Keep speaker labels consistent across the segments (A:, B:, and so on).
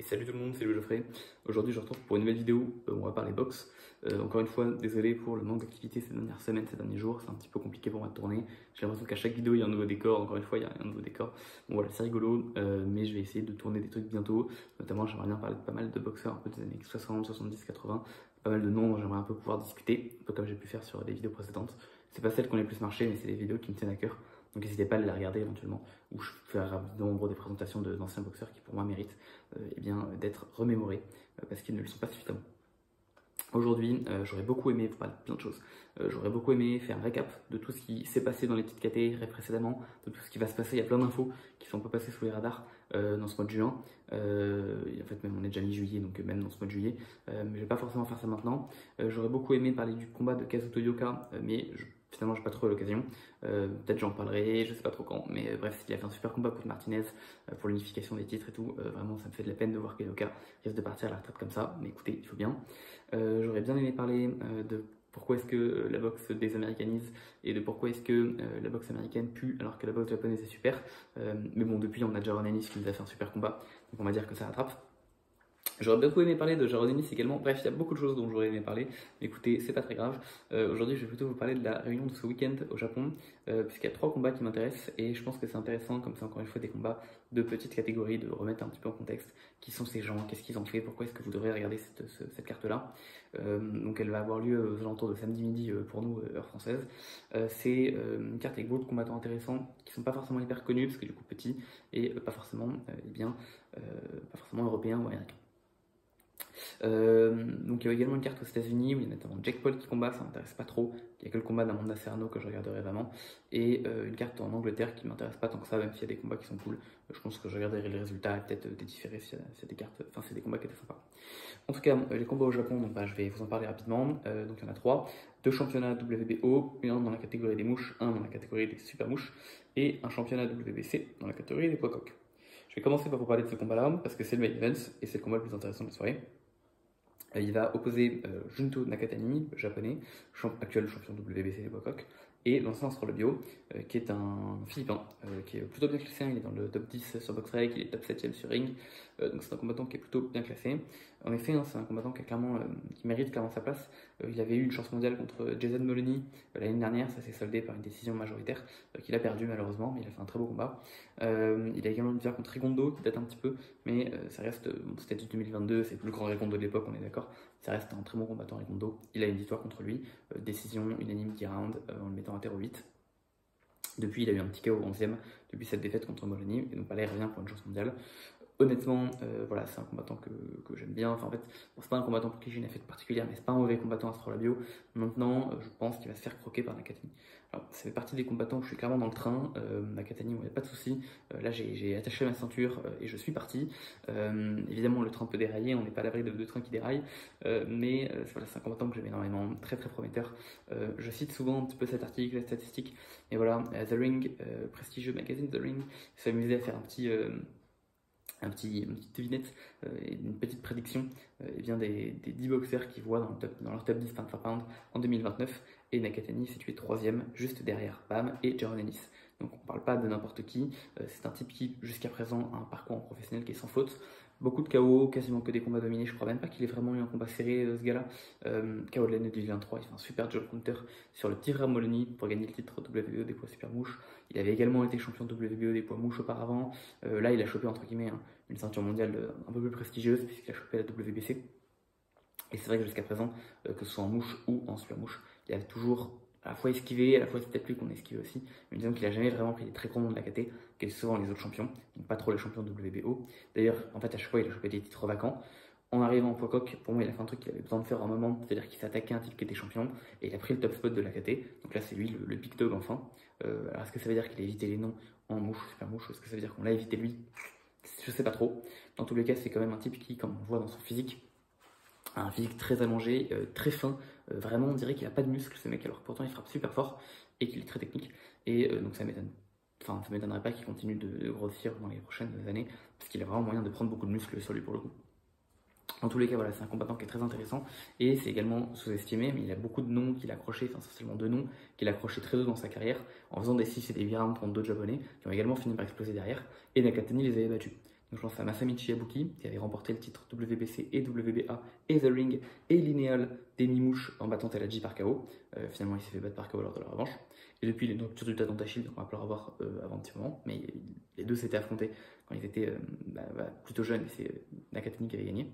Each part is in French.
A: salut tout le monde, c'est Louis Geoffrey. Aujourd'hui je retrouve pour une nouvelle vidéo où on va parler boxe. Encore une fois, désolé pour le manque d'activité ces dernières semaines, ces derniers jours, c'est un petit peu compliqué pour moi de tourner. J'ai l'impression qu'à chaque vidéo il y a un nouveau décor, encore une fois il y a un nouveau décor. Bon voilà, c'est rigolo, mais je vais essayer de tourner des trucs bientôt. Notamment j'aimerais bien parler de pas mal de boxeurs un peu des années 60, 70, 80. Pas mal de noms dont j'aimerais un peu pouvoir discuter, un peu comme j'ai pu faire sur des vidéos précédentes. C'est pas celles qui ont les plus marché, mais c'est des vidéos qui me tiennent à cœur. Donc n'hésitez pas à les regarder éventuellement, où je fais rapidement en gros des présentations d'anciens boxeurs qui pour moi méritent d'être remémorés parce qu'ils ne le sont pas suffisamment. Aujourd'hui, j'aurais beaucoup aimé vous parler de plein de choses. J'aurais beaucoup aimé faire un récap de tout ce qui s'est passé dans les petites catégories précédemment, de tout ce qui va se passer. Il y a plein d'infos qui sont un peu passées sous les radars dans ce mois de juin. En fait, même on est déjà mi-juillet, donc même dans ce mois de juillet. Mais je vais pas forcément faire ça maintenant. J'aurais beaucoup aimé parler du combat de Kazuto Yoka, mais finalement, j'ai pas trop eu l'occasion. Peut-être j'en parlerai, je sais pas trop quand. Mais bref, il a fait un super combat contre Martinez pour l'unification des titres et tout. Vraiment, ça me fait de la peine de voir que Yoka risque de partir à la retraite comme ça. Mais écoutez, il faut bien. J'aurais bien aimé parler de pourquoi est-ce que la boxe désaméricanise et de pourquoi est-ce que la boxe américaine pue alors que la boxe japonaise est super. Mais bon, depuis, on a Jaron Ennis qui nous a fait un super combat. Donc on va dire que ça rattrape. J'aurais beaucoup aimé parler de Jaron Ennis également. Bref, il y a beaucoup de choses dont j'aurais aimé parler. Mais écoutez, c'est pas très grave. Aujourd'hui, je vais plutôt vous parler de la réunion de ce week-end au Japon, puisqu'il y a 3 combats qui m'intéressent. Et je pense que c'est intéressant, comme c'est encore une fois des combats de petite catégorie, de remettre un petit peu en contexte qui sont ces gens, qu'est-ce qu'ils ont fait, pourquoi est-ce que vous devrez regarder cette carte-là. Donc elle va avoir lieu aux alentours de samedi midi pour nous, heure française. C'est une carte avec beaucoup de combattants intéressants qui sont pas forcément hyper connus, parce que du coup petits, et pas forcément, pas forcément européens ou américains. Donc il y a également une carte aux États-Unis où il y a notamment Jake Paul qui combat, ça m'intéresse pas trop. Il n'y a que le combat d'Amanda Serrano que je regarderai vraiment. Et une carte en Angleterre qui m'intéresse pas tant que ça, même s'il y a des combats qui sont cool. Je pense que je regarderai les résultats et peut-être des différer s'il y a des cartes, enfin c'est des combats qui étaient sympas. En tout cas, les combats au Japon, donc, je vais vous en parler rapidement. Donc il y en a 3. 2 championnats WBO, un dans la catégorie des mouches, un dans la catégorie des super mouches, et un championnat WBC dans la catégorie des poids coqs. Je vais commencer par vous parler de ce combat-là, parce que c'est le main event, et c'est le combat le plus intéressant de la soirée. Il va opposer Junto Nakatani, japonais, actuel champion WBC des poids coqs, et Vincent Astrolabio, qui est un Philippin, qui est plutôt bien classé, il est dans le top 10 sur BoxRec, il est top 7ème sur Ring, donc c'est un combattant qui est plutôt bien classé. En effet, c'est un combattant qui mérite clairement sa place. Il avait eu une chance mondiale contre Jason Moloney l'année dernière, ça s'est soldé par une décision majoritaire qu'il a perdu malheureusement, mais il a fait un très beau combat. Il a également une victoire contre Rigondo qui date un petit peu, mais ça reste, c'était du 2022, c'est plus le grand Rigondo de l'époque, on est d'accord. Ça reste un très bon combattant Rigondo. Il a une victoire contre lui, décision unanime 10 rounds en le mettant à terre au 8. Depuis, il a eu un petit KO au 11e, depuis cette défaite contre Moloney, et donc là, il revient pour une chance mondiale. Honnêtement, voilà, c'est un combattant que j'aime bien. Enfin, en fait, bon, c'est pas un combattant pour qui j'ai une affect particulière, mais c'est pas un mauvais combattant Astrolabio. Maintenant, je pense qu'il va se faire croquer par Nakatani. Alors, ça fait partie des combattants où je suis clairement dans le train. Nakatani, il n'y a pas de souci. Là, j'ai attaché ma ceinture et je suis parti. Évidemment, le train peut dérailler, on n'est pas à l'abri de trains qui déraillent. Mais voilà, c'est un combattant que j'aime énormément, très très prometteur. Je cite souvent un petit peu cet article, la statistique. Et voilà, The Ring, prestigieux magazine The Ring, s'est amusé à faire une petite devinette, une petite prédiction des 10 boxeurs qui voient dans leur top 10 pound for pound en 2029, et Nakatani s'est tué 3ème juste derrière Bam et Jaron Ennis. Donc on parle pas de n'importe qui, c'est un type qui jusqu'à présent a un parcours en professionnel qui est sans faute. Beaucoup de KO, quasiment que des combats dominés, je crois même pas qu'il ait vraiment eu un combat serré ce gars-là. KO de l'année 2023, il fait un super job counter sur le tir à Moloney pour gagner le titre WBO des poids super mouches. Il avait également été champion WBO des poids mouches auparavant. Là il a chopé entre guillemets une ceinture mondiale un peu plus prestigieuse puisqu'il a chopé la WBC. Et c'est vrai que jusqu'à présent, que ce soit en mouche ou en super mouche, il a toujours à la fois esquivé, à la fois c'est peut-être lui qu'on a esquivé aussi, mais disons qu'il a jamais vraiment pris les très grands noms de la KT, qui est souvent les autres champions, donc pas trop les champions de WBO. D'ailleurs, en fait, à chaque fois, il a chopé des titres vacants. En arrivant en poids coq, pour moi, il a fait un truc qu'il avait besoin de faire à un moment, c'est-à-dire qu'il s'est attaqué à un type qui était champion, et il a pris le top spot de la KT, donc là, c'est lui le big dog enfin. Alors, est-ce que ça veut dire qu'il a évité les noms en mouche, super mouche, ou est-ce que ça veut dire qu'on l'a évité lui? Je sais pas trop. Dans tous les cas, c'est quand même un type qui, comme on voit dans son physique, a un physique très allongé, très fin. Vraiment, on dirait qu'il n'a pas de muscles, ce mec, alors pourtant il frappe super fort et qu'il est très technique. Et donc ça m'étonnerait pas qu'il continue de grossir dans les prochaines années, parce qu'il a vraiment moyen de prendre beaucoup de muscles sur lui pour le coup. En tous les cas, voilà, c'est un combattant qui est très intéressant et c'est également sous-estimé, mais il a beaucoup de noms qu'il a accrochés, enfin essentiellement 2 noms qu'il a accrochés très tôt dans sa carrière en faisant des 6 et des 8 rounds contre d'autres japonais qui ont également fini par exploser derrière, et Nakatani les avait battus. Donc je pense à Masamichi Yabuki, qui avait remporté le titre WBC et WBA et The Ring et Lineal des Mimouches en battant Telaji par KO. Finalement, il s'est fait battre par KO lors de la revanche. Et depuis, les Nocturnes du Tadon Tachil, donc on va pas le revoir avant un petit moment, mais les deux s'étaient affrontés quand ils étaient plutôt jeunes, et c'est Nakatani qui avait gagné.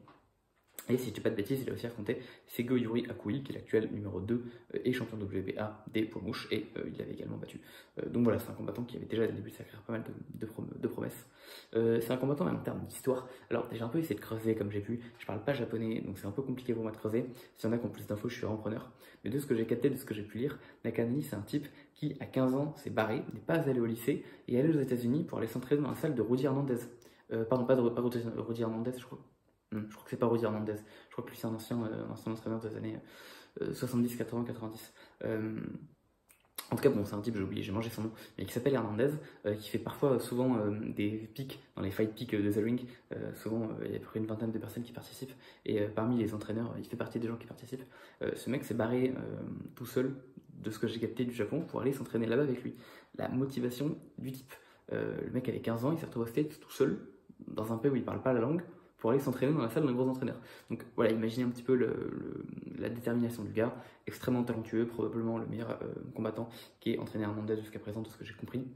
A: Et si je ne dis pas de bêtises, il a aussi affronté Sego Yuri Akui, qui est l'actuel numéro 2 et champion WBA des poids mouches, et il l'avait également battu. Donc voilà, c'est un combattant qui avait déjà, dès le début de sa carrière, pas mal de promesses. C'est un combattant même en termes d'histoire. Alors, j'ai un peu essayé de creuser comme j'ai pu. Je parle pas japonais, donc c'est un peu compliqué pour moi de creuser. S'il y en a qui ont plus d'infos, je suis vraiment preneur. Mais de ce que j'ai capté, de ce que j'ai pu lire, Nakatani, c'est un type qui, à 15 ans, s'est barré, n'est pas allé au lycée, et est allé aux États-Unis pour aller s'entraîner dans la salle de Rudy Hernandez. Pardon, pas Rudy Hernandez, je crois. Je crois que c'est pas Rudy Hernandez. Je crois que lui, c'est un ancien entraîneur des années 70, 80, 90. En tout cas, bon, c'est un type, j'ai oublié, j'ai mangé son nom, mais qui s'appelle Hernandez, qui fait parfois, souvent, des pics, dans les fight pics de The Ring. Souvent, il y a à peu près une vingtaine de personnes qui participent, et parmi les entraîneurs, il fait partie des gens qui participent. Ce mec s'est barré tout seul, de ce que j'ai capté du Japon, pour aller s'entraîner là-bas avec lui. La motivation du type. Le mec avait 15 ans, il s'est retrouvé au States tout seul, dans un pays où il parle pas la langue, pour aller s'entraîner dans la salle d'un gros entraîneur. Donc voilà, imaginez un petit peu la détermination du gars, extrêmement talentueux, probablement le meilleur combattant qui est entraîné Hernandez jusqu'à présent, de ce que j'ai compris.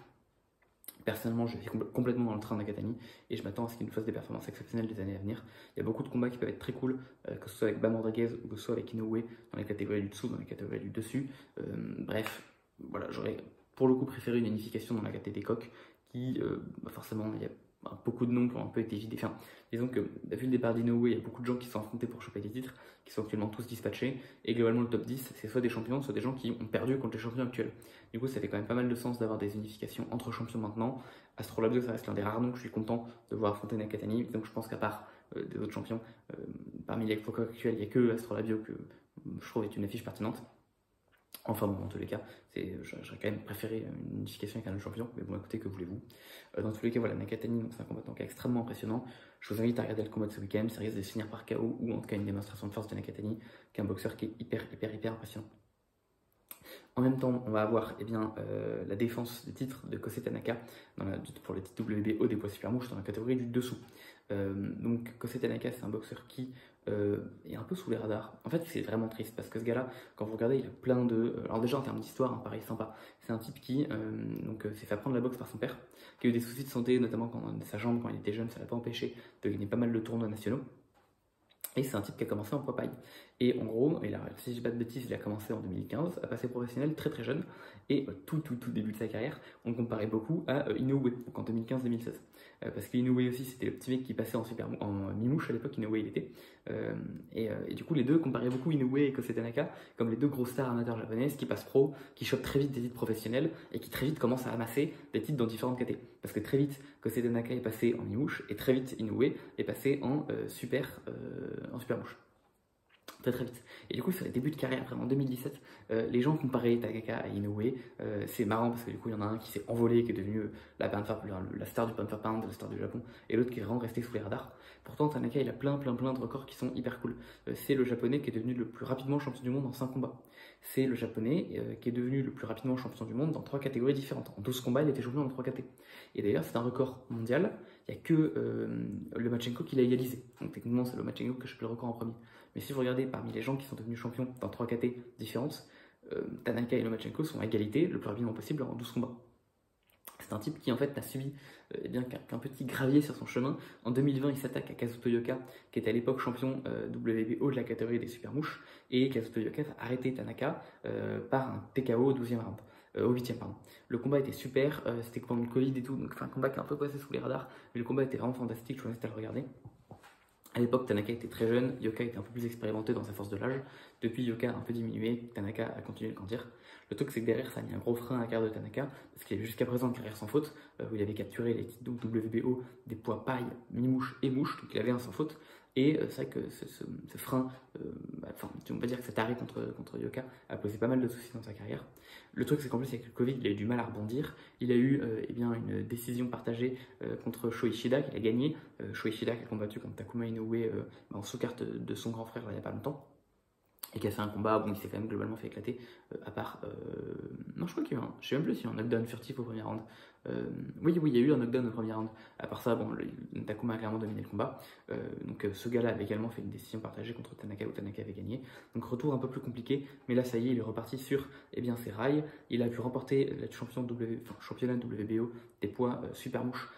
A: Personnellement, je suis complètement dans le train de Nakatani et je m'attends à ce qu'il nous fasse des performances exceptionnelles des années à venir. Il y a beaucoup de combats qui peuvent être très cool, que ce soit avec Bam Rodriguez ou que ce soit avec Inoue dans les catégories du dessous, dans les catégories du dessus. Bref, voilà, j'aurais pour le coup préféré une unification dans la catégorie des coqs qui, forcément, il y a beaucoup de noms qui ont un peu été vidés. Enfin, disons que, vu le départ d'Inoue, il y a beaucoup de gens qui sont affrontés pour choper des titres, qui sont actuellement tous dispatchés, et globalement le top 10, c'est soit des champions, soit des gens qui ont perdu contre les champions actuels. Du coup, ça fait quand même pas mal de sens d'avoir des unifications entre champions maintenant. Astrolabio, ça reste l'un des rares noms que je suis content de voir affronter Nakatani, donc je pense qu'à part des autres champions, parmi les coqs actuels, il n'y a que Astrolabio que je trouve est une affiche pertinente. Enfin bon, dans tous les cas, j'aurais quand même préféré une unification avec un autre champion, mais bon, écoutez, que voulez-vous. Dans tous les cas, voilà, Nakatani, c'est un combattant qui est extrêmement impressionnant. Je vous invite à regarder le combat de ce week-end, ça risque de se finir par KO, ou en tout cas une démonstration de force de Nakatani, qui est un boxeur qui est hyper impressionnant. En même temps, on va avoir la défense du titre de Kosei Tanaka pour le titre WBO des poids super mouches dans la catégorie du dessous. Donc Kosei Tanaka, c'est un boxeur qui est un peu sous les radars. En fait, c'est vraiment triste parce que ce gars-là, quand vous regardez, il a plein de... Alors déjà, en termes d'histoire, pareil, sympa. C'est un type qui s'est fait apprendre la boxe par son père, qui a eu des soucis de santé, notamment quand sa jambe, quand il était jeune, ça l'a pas empêché de gagner pas mal de tournois nationaux. Et c'est un type qui a commencé en poids paille. Et en gros, si je dis pas de bêtises, il a commencé en 2015, à passer professionnel très jeune. Et tout début de sa carrière, on le comparait beaucoup à Inoue, donc en 2015-2016. Parce qu'Inoue aussi, c'était le petit mec qui passait en mi-mouche à l'époque, Inoue il était. Et du coup, les deux comparaient beaucoup Inoue et Kosei Tanaka comme les deux grosses stars amateurs japonaises qui passent pro, qui chopent très vite des titres professionnels et qui très vite commencent à amasser des titres dans différentes catégories. Parce que très vite, Kosei Tanaka est passé en mi-mouche et très vite, Inoue est passé en super mouche. Très vite. Et du coup, sur les débuts de carrière, vraiment en 2017, les gens comparaient Tanaka à Inoue. C'est marrant parce que du coup, il y en a un qui s'est envolé, qui est devenu la star du Panther Pound, la star du Japon, et l'autre qui est vraiment resté sous les radars. Pourtant, Tanaka, il a plein de records qui sont hyper cool. C'est le japonais qui est devenu le plus rapidement champion du monde en 5 combats. C'est le japonais qui est devenu le plus rapidement champion du monde dans 3 catégories différentes. En 12 combats, il était champion dans 3 catégories. Et d'ailleurs, c'est un record mondial. Il n'y a que Lomachenko qui l'a égalisé. Donc techniquement, c'est Lomachenko qui a chopé le record en premier. Mais si vous regardez parmi les gens qui sont devenus champions dans 3 catégories différentes, Tanaka et Lomachenko sont à égalité le plus rapidement possible en 12 combats. C'est un type qui en fait n'a subi qu'un petit gravier sur son chemin. En 2020, il s'attaque à Kazuto Yoka, qui était à l'époque champion WBO de la catégorie des super mouches, et Kazuto Yoka a arrêté Tanaka par un TKO au 12e round. Au 8e, pardon. Le combat était super, c'était pendant le Covid et tout, donc c'est un combat qui est un peu passé sous les radars, mais le combat était vraiment fantastique, je vous invite à le regarder. À l'époque, Tanaka était très jeune, Yoka était un peu plus expérimenté dans sa force de l'âge. Depuis, Yoka a un peu diminué, Tanaka a continué de grandir. Le truc, c'est que derrière, ça a mis un gros frein à la carrière de Tanaka, parce qu'il avait jusqu'à présent une carrière sans faute, où il avait capturé les titres WBO des poids paille, mi-mouche et mouche, donc il avait un sans faute. Et c'est vrai que ce frein, on va dire que cet arrêt contre Yoka a posé pas mal de soucis dans sa carrière. Le truc, c'est qu'en plus, avec le Covid, il a eu du mal à rebondir. Il a eu une décision partagée contre Sho Ishida, qu'il a gagné. Sho Ishida qui a combattu contre Takuma Inoue en sous-carte de son grand frère il n'y a pas longtemps. et qui a fait un combat, bon, il s'est quand même globalement fait éclater, à part... non, je crois qu'il y a eu un... Je sais même plus s'il y a eu un knockdown furtif au premier round. Oui, il y a eu un knockdown au premier round. À part ça, bon, Takuma a clairement dominé le combat. Donc ce gars-là avait également fait une décision partagée contre Tanaka, où Tanaka avait gagné. Donc retour un peu plus compliqué, mais là, ça y est, il est reparti sur ses rails. Il a pu remporter le championnat WBO des poids super mouche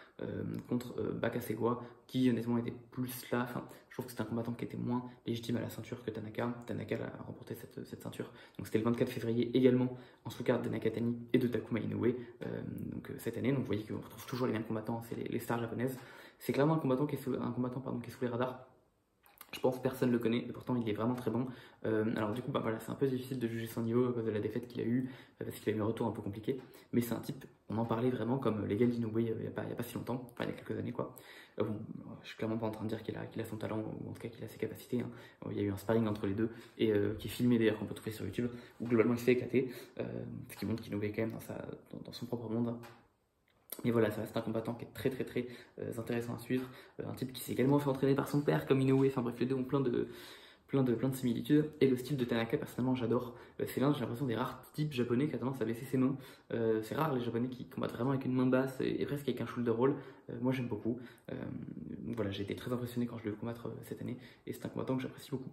A: contre Bakasewa, qui honnêtement était plus là. Enfin, je trouve que c'était un combattant qui était moins légitime à la ceinture que Tanaka. Tanaka a remporté cette ceinture. Donc c'était le 24 février également en sous-carte de Nakatani et de Takuma Inoue cette année. Donc vous voyez qu'on retrouve toujours les mêmes combattants, c'est les stars japonaises. C'est clairement un combattant qui est sous les radars. Je pense que personne ne le connaît, et pourtant il est vraiment très bon. Alors du coup, voilà, c'est un peu difficile de juger son niveau à cause de la défaite qu'il a eue, parce qu'il a eu un retour un peu compliqué. Mais c'est un type, on en parlait vraiment comme l'égal d'Inoue il n'y a pas si longtemps, enfin il y a quelques années quoi. Bon, je suis clairement pas en train de dire qu'il a son talent, ou en tout cas qu'il a ses capacités. Hein. Il y a eu un sparring entre les deux, et qui est filmé d'ailleurs, qu'on peut trouver sur YouTube, où globalement il s'est éclaté, ce qui montre qu'Inoue est quand même dans son propre monde. Mais voilà, ça reste un combattant qui est très intéressant à suivre. Un type qui s'est également fait entraîner par son père comme Inoue. Enfin bref, les deux ont plein de similitudes. Et le style de Tanaka, personnellement, j'adore. C'est l'un, j'ai l'impression, des rares types japonais qui a tendance à baisser ses mains. C'est rare les japonais qui combattent vraiment avec une main basse et presque avec un shoulder roll. Moi j'aime beaucoup. Voilà, j'ai été très impressionné quand je l'ai vu combattre cette année. Et c'est un combattant que j'apprécie beaucoup.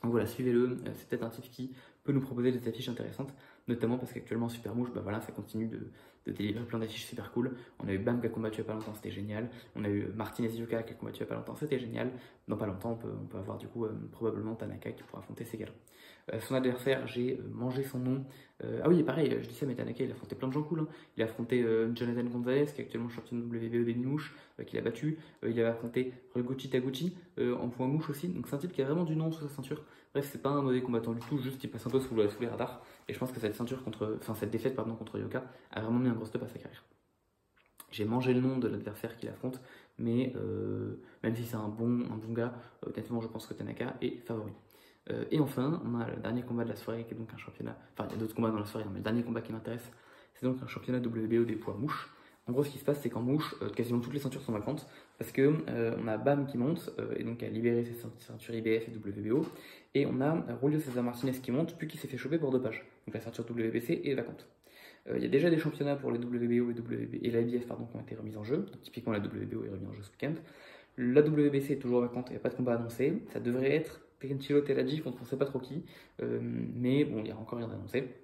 A: Donc voilà, suivez-le, c'est peut-être un type qui peut nous proposer des affiches intéressantes, notamment parce qu'actuellement Super Mouche, voilà, ça continue de délivrer plein d'affiches super cool. On a eu Bam qui a combattu il n'y a pas longtemps, c'était génial. On a eu Martinez Yuka qui a combattu il n'y a pas longtemps, c'était génial. Dans pas longtemps, on peut avoir du coup probablement Tanaka qui pourra affronter ces gars-là. Son adversaire, j'ai mangé son nom. Ah oui, pareil, je dis ça, mais Tanaka il a affronté plein de gens cool. Hein. Il a affronté Jonathan Gonzalez, qui est actuellement champion de WBO des mouches, qu'il a battu. Il avait affronté Ryuguchi Taguchi en point mouche aussi. Donc c'est un type qui a vraiment du nom sous sa ceinture. Bref, c'est pas un mauvais combattant du tout, juste il passe un peu sous les radars. Et je pense que cette défaite contre Yoka a vraiment mis un gros stop à sa carrière. J'ai mangé le nom de l'adversaire qu'il affronte, mais même si c'est un bon gars, honnêtement je pense que Tanaka est favori. Et enfin, on a le dernier combat de la soirée qui est donc un championnat. Enfin, il y a d'autres combats dans la soirée, mais le dernier combat qui m'intéresse, c'est donc un championnat WBO des poids mouches. En gros, ce qui se passe, c'est qu'en mouche, quasiment toutes les ceintures sont vacantes parce que on a Bam qui monte et donc a libéré ses ceintures IBF et WBO, et on a Julio César Martinez qui monte puis qui s'est fait choper pour dopage. Donc la ceinture WBC est vacante. Il y a déjà des championnats pour les WBO et la IBF qui ont été remis en jeu. Donc, typiquement, la WBO est remise en jeu ce week-end. La WBC est toujours vacante, il n'y a pas de combat annoncé. Ça devrait être Kenshiro Teraji contre on ne sait pas trop qui, mais bon, il n'y a encore rien d'annoncé.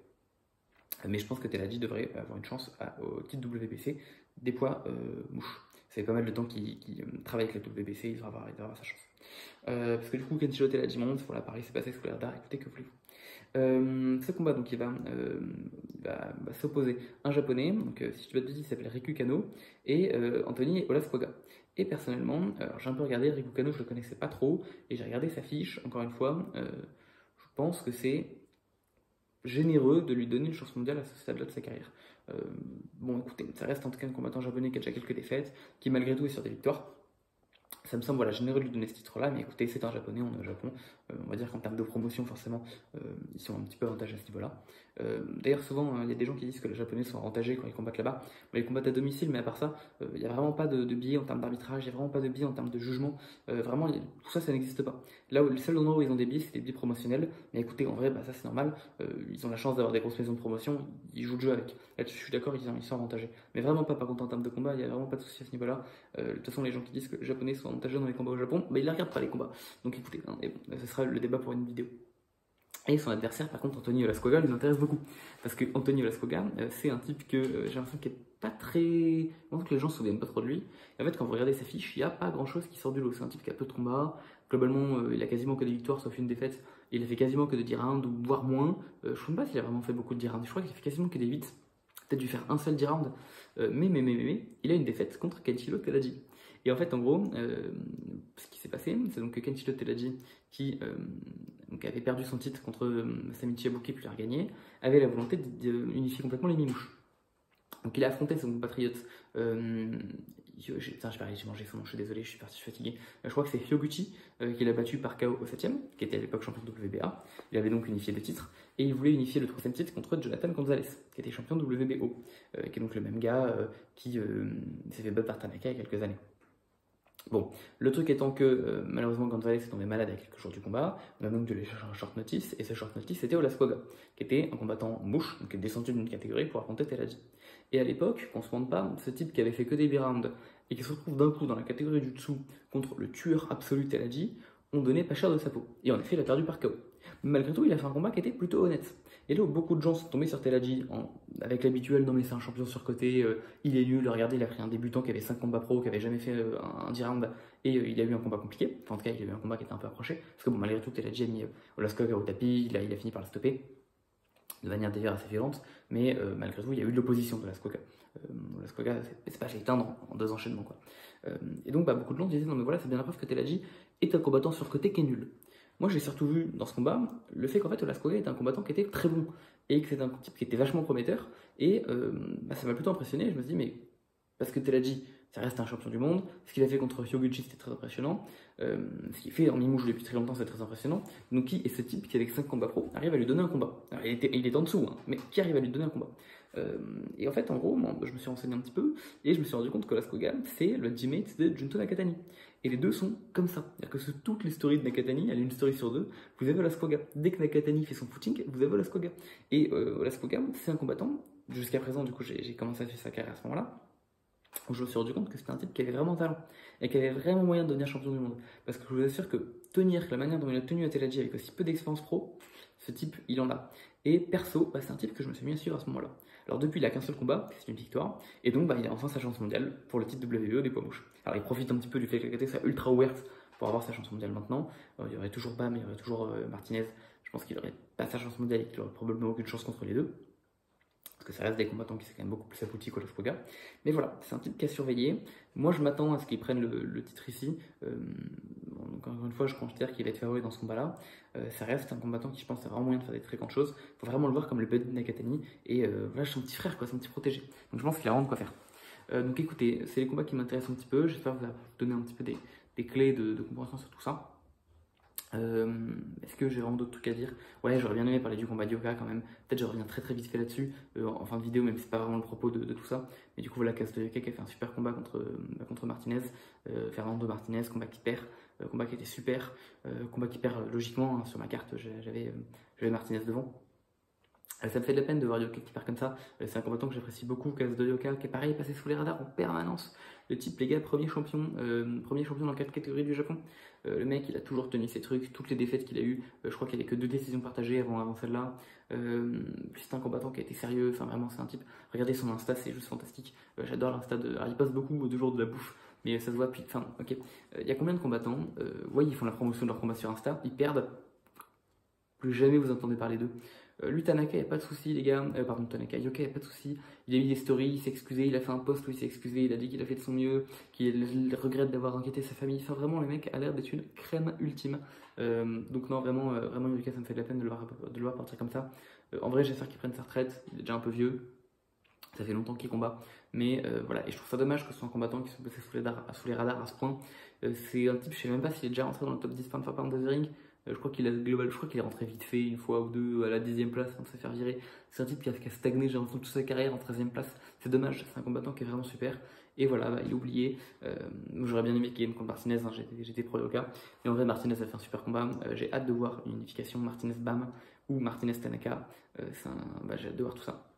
A: Mais je pense que Teraji devrait avoir une chance au titre WBC des poids mouches. Ça fait pas mal de temps qu'il travaille avec la WBC, il devrait avoir sa chance. Parce que du coup, Kenshiro Teraji monte, voilà, pareil, c'est passé sous les radars, écoutez, que voulez-vous. Ce combat, donc, il va s'opposer un japonais, donc si je ne dis pas de bêtises, il s'appelle Riku Kano, et Anthony Olascoga. Et personnellement, alors j'ai un peu regardé, Riku Kano, je ne le connaissais pas trop, et j'ai regardé sa fiche, encore une fois, je pense que c'est généreux de lui donner une chance mondiale à ce stade-là de sa carrière. Bon, écoutez, ça reste en tout cas un combattant japonais qui a déjà quelques défaites, qui malgré tout est sur des victoires. Ça me semble généreux de lui donner ce titre-là, mais écoutez, c'est un japonais, on est au Japon. On va dire qu'en termes de promotion, forcément, ils sont un petit peu avantagés à ce niveau-là. D'ailleurs, souvent, il y a des gens qui disent que les japonais sont avantagés quand ils combattent là-bas. Ils combattent à domicile, mais à part ça, il n'y a vraiment pas de biais en termes d'arbitrage, il n'y a vraiment pas de biais en termes de jugement. Vraiment, tout ça, ça n'existe pas. Là où le seul endroit où ils ont des biais, c'est des biais promotionnels. Mais écoutez, en vrai, ça c'est normal. Ils ont la chance d'avoir des grosses maisons de promotion, ils jouent le jeu avec. Là, je suis d'accord, ils sont avantagés. Mais vraiment pas, par contre, en termes de combat, il n'y a vraiment pas de souci à ce niveau-là. De toute façon, les gens qui disent que les japonais sont avantagés dans les combats au Japon, ils ne regardent pas les combats. Donc écoutez, et bon, ce sera le débat pour une vidéo. Et son adversaire, par contre, Anthony Olascoga, lui m'intéresse beaucoup. Parce que Anthony Olascoga, c'est un type que j'ai l'impression qu'il n'est pas très. Je pense que les gens ne se souviennent pas trop de lui. Et en fait, quand vous regardez sa fiche, il n'y a pas grand chose qui sort du lot. C'est un type qui a peu de combats. Globalement, il a quasiment que des victoires, sauf une défaite. Il a fait quasiment que de 10 rounds, voire moins. Je ne sais pas s'il a vraiment fait beaucoup de 10 rounds. Je crois qu'il a fait quasiment que des 8. Peut-être dû faire un seul 10 rounds. Mais, il a une défaite contre Kenshiro Teraji. Et en fait, en gros, ce qui s'est passé, c'est donc que Kenshiro Teraji, qui avait perdu son titre contre Samichi Abuki puis l'a regagné, avait la volonté d'unifier complètement les mimouches. Donc il a affronté son compatriote. J'ai mangé son nom, je suis désolé, je suis fatigué. Je crois que c'est Hyoguchi qui l'a battu par KO au 7ème, qui était à l'époque champion de WBA. Il avait donc unifié 2 titres, et il voulait unifier le 3ème titre contre Jonathan Gonzalez, qui était champion de WBO, qui est donc le même gars qui s'est fait battre par Tanaka il y a quelques années. Bon, le truc étant que malheureusement Gonzalez est tombé malade à quelques jours du combat, on a donc dû aller chercher un short notice, et ce short notice c'était Olascoga, qui était un combattant mouche, donc qui est descendu d'une catégorie pour affronter Teladji. Et à l'époque, qu'on se mente pas, ce type qui avait fait que des B-rounds et qui se retrouve d'un coup dans la catégorie du dessous contre le tueur absolu Teladji, on donnait pas cher de sa peau. Et en effet, il a perdu par KO. Mais malgré tout, il a fait un combat qui était plutôt honnête. Et là où beaucoup de gens sont tombés sur Teladji avec l'habituel, non mais c'est un champion surcoté, il est nul, regardez, il a pris un débutant qui avait 5 combats pro, qui avait jamais fait un 10 rounds, et il a eu un combat compliqué. Enfin, en tout cas, il a eu un combat qui était un peu approché. Parce que bon, malgré tout, Teladji a mis Olascoga au tapis, il a fini par le stopper de manière d'ailleurs assez violente, mais malgré tout, il y a eu de l'opposition de Olascoga. Olascoga, c'est pas l'éteindre en 2 enchaînements, quoi. Et donc, beaucoup de gens disaient, non mais voilà, c'est bien la preuve que Teladji est un combattant surcoté qui est nul. Moi, j'ai surtout vu dans ce combat le fait qu'en fait, Olascoga est un combattant qui était très bon et que c'est un type qui était vachement prometteur. Et ça m'a plutôt impressionné. Je me suis dit, mais parce que Teladji, ça reste un champion du monde. Ce qu'il a fait contre Hyoguchi, c'était très impressionnant. Ce qu'il fait en Mimouche depuis très longtemps, c'est très impressionnant. Donc, qui est ce type qui, avec 5 combats pro, arrive à lui donner un combat? Alors, il est en dessous, hein, mais qui arrive à lui donner un combat? Et en fait, en gros, moi, je me suis renseigné un petit peu et je me suis rendu compte que Olascoga, c'est le teammate de Junto Nakatani. Et les deux sont comme ça. C'est-à-dire que sur toutes les stories de Nakatani, elle a une story sur 2, vous avez Olascoga. Dès que Nakatani fait son footing, vous avez Olascoga. Et Olascoga, c'est un combattant. Jusqu'à présent, du coup, j'ai commencé à faire sa carrière à ce moment-là. Où je me suis rendu compte que c'était un type qui avait vraiment talent et qui avait vraiment moyen de devenir champion du monde. Parce que je vous assure que tenir la manière dont il a tenu à Teladji avec aussi peu d'expérience pro, ce type, il en a. Et perso, c'est un type que je me suis mis à suivre à ce moment-là. Alors depuis, il a qu'un seul combat, c'est une victoire, et donc il a enfin sa chance mondiale pour le titre WBO des poids mouches. Alors il profite un petit peu du fait que la catégorie soit ultra ouverte pour avoir sa chance mondiale maintenant. Il y aurait toujours Bam, il y aurait toujours Martinez. Je pense qu'il n'aurait pas sa chance mondiale et qu'il aurait probablement aucune chance contre les deux. Parce que ça reste des combattants qui sont quand même beaucoup plus aboutis qu'Olascoga. Mais voilà, c'est un type qui a surveillé. Moi, je m'attends à ce qu'il prenne le titre ici. Donc, encore une fois, je considère qu'il va être favori dans ce combat-là. Ça reste un combattant qui, je pense, a vraiment moyen de faire des très grandes choses. Il faut vraiment le voir comme le buddy de Nakatani. Et voilà, c'est son petit frère, quoi, son petit protégé. Donc, je pense qu'il a vraiment de quoi faire. Donc, écoutez, c'est les combats qui m'intéressent un petit peu. J'espère vous donner un petit peu des clés de compréhension sur tout ça. Est-ce que j'ai vraiment d'autres trucs à dire? Ouais, j'aurais bien aimé parler du combat d'Yoka quand même. Peut-être je reviens très très vite fait là-dessus en fin de vidéo, même si c'est pas vraiment le propos de tout ça. Mais du coup, voilà, Cass de Yoka qui a fait un super combat contre Martinez, Fernando Martinez, combat qui perd, combat qui était super, combat qui perd logiquement, hein, sur ma carte, j'avais Martinez devant. Ça me fait de la peine de voir Yoka qui perd comme ça. C'est un combattant que j'apprécie beaucoup, Cass de Yoka, qui est pareil, passé sous les radars en permanence. Le type, les gars, premier champion dans 4 catégories du Japon. Le mec, il a toujours tenu ses trucs, toutes les défaites qu'il a eues. Je crois qu'il n'y avait que 2 décisions partagées avant celle-là. C'est un combattant qui a été sérieux. Enfin, vraiment, c'est un type. Regardez son Insta, c'est juste fantastique. J'adore l'Insta de. Alors, il passe beaucoup de jours de la bouffe, mais ça se voit. Puis, enfin, ok. Il y a combien de combattants ouais, ils font la promotion de leur combat sur Insta, ils perdent. Plus jamais vous entendez parler d'eux. Lui, Tanaka, il n'y a pas de souci, les gars. Pardon, Tanaka, Yoka, il n'y a pas de souci. Il a mis des stories, il s'est excusé, il a fait un post où il s'est excusé, il a dit qu'il a fait de son mieux, qu'il regrette d'avoir inquiété sa famille. Enfin, vraiment, le mec a l'air d'être une crème ultime. Donc, non, vraiment, Yoka, ça me fait de la peine de le voir partir comme ça. En vrai, j'espère qu'il prenne sa retraite. Il est déjà un peu vieux. Ça fait longtemps qu'il combat. Mais voilà, et je trouve ça dommage que ce soit un combattant qui soit passé sous les radars à ce point. C'est un type, je sais même pas s'il est déjà rentré dans le top 10 pound for pound de The Ring. Je crois qu'il est rentré vite fait une fois ou deux à la 10e place sans se faire virer. C'est un type qui a stagné, j'ai l'impression, toute sa carrière en 13e place. C'est dommage, c'est un combattant qui est vraiment super. Et voilà, il est oublié. J'aurais bien aimé qu'il gagne contre Martinez, hein, j'étais pro Yoka. Mais en vrai, Martinez a fait un super combat. J'ai hâte de voir une unification Martinez-Bam ou Martinez-Tanaka. J'ai hâte de voir tout ça.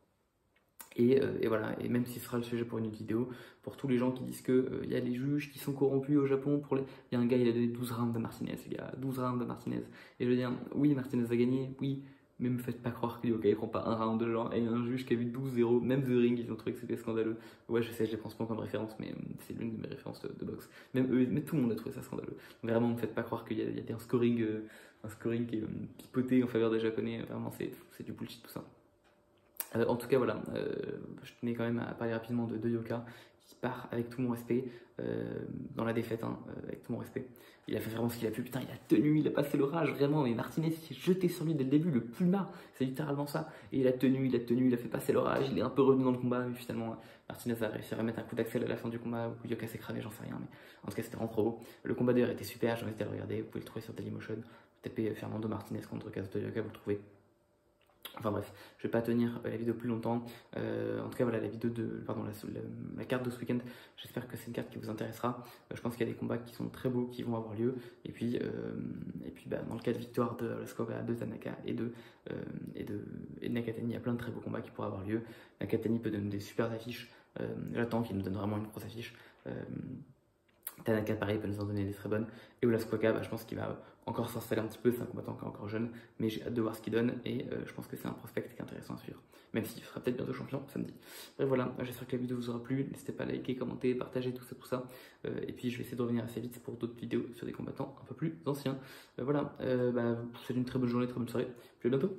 A: Et voilà, et même si ce sera le sujet pour une autre vidéo, pour tous les gens qui disent qu'il y a les juges qui sont corrompus au Japon, il y a un gars, il a donné 12 rounds de Martinez, les gars, 12 rounds de Martinez. Et je veux dire, oui, Martinez a gagné, oui, mais me faites pas croire que Yoka il prend pas un round de genre, et un juge qui a vu 12-0, même The Ring, ils ont trouvé que c'était scandaleux. Ouais, je sais, je les pense pas comme référence, mais c'est l'une de mes références de boxe. Même eux, mais tout le monde a trouvé ça scandaleux. Donc vraiment, me faites pas croire qu'il y a un scoring qui est pipoté en faveur des Japonais, vraiment, c'est du bullshit tout ça. En tout cas, voilà, je tenais quand même à parler rapidement de Yoka, qui part avec tout mon respect, dans la défaite, hein, avec tout mon respect. Il a fait vraiment ce qu'il a pu, putain, il a tenu, il a passé l'orage, vraiment, mais Martinez s'est jeté sur lui dès le début, le puma, c'est littéralement ça. Et il a tenu, il a fait passer l'orage, il est un peu revenu dans le combat, mais finalement, Martinez a réussi à remettre un coup d'axel à la fin du combat, où Yoka s'est cramé, j'en sais rien, mais en tout cas, c'était vraiment trop beau. Le combat d'ailleurs était super, j'ai envie de le regarder, vous pouvez le trouver sur Dailymotion, vous tapez Fernando Martinez contre Cass de Yoka, vous le trouvez. Enfin bref, je vais pas tenir la vidéo plus longtemps. En tout cas, voilà la vidéo de, pardon, la carte de ce week-end. J'espère que c'est une carte qui vous intéressera. Je pense qu'il y a des combats qui sont très beaux, qui vont avoir lieu. Et puis bah, dans le cas de victoire de Lascova, de Tanaka et de Nakatani, il y a plein de très beaux combats qui pourraient avoir lieu. Nakatani peut donner des super affiches. J'attends qu'il nous donne vraiment une grosse affiche. Tanaka pareil peut nous en donner des très bonnes. Et Olasquaka, bah, je pense qu'il va encore s'installer un petit peu, c'est un combattant encore jeune, mais j'ai hâte de voir ce qu'il donne et je pense que c'est un prospect qui est intéressant à suivre, même s'il sera peut-être bientôt champion samedi. Bref voilà, j'espère que la vidéo vous aura plu, n'hésitez pas à liker, commenter, partager tout ça. Et puis je vais essayer de revenir assez vite pour d'autres vidéos sur des combattants un peu plus anciens. Voilà, bah, je vous souhaite une très bonne journée, très bonne soirée, puis à bientôt.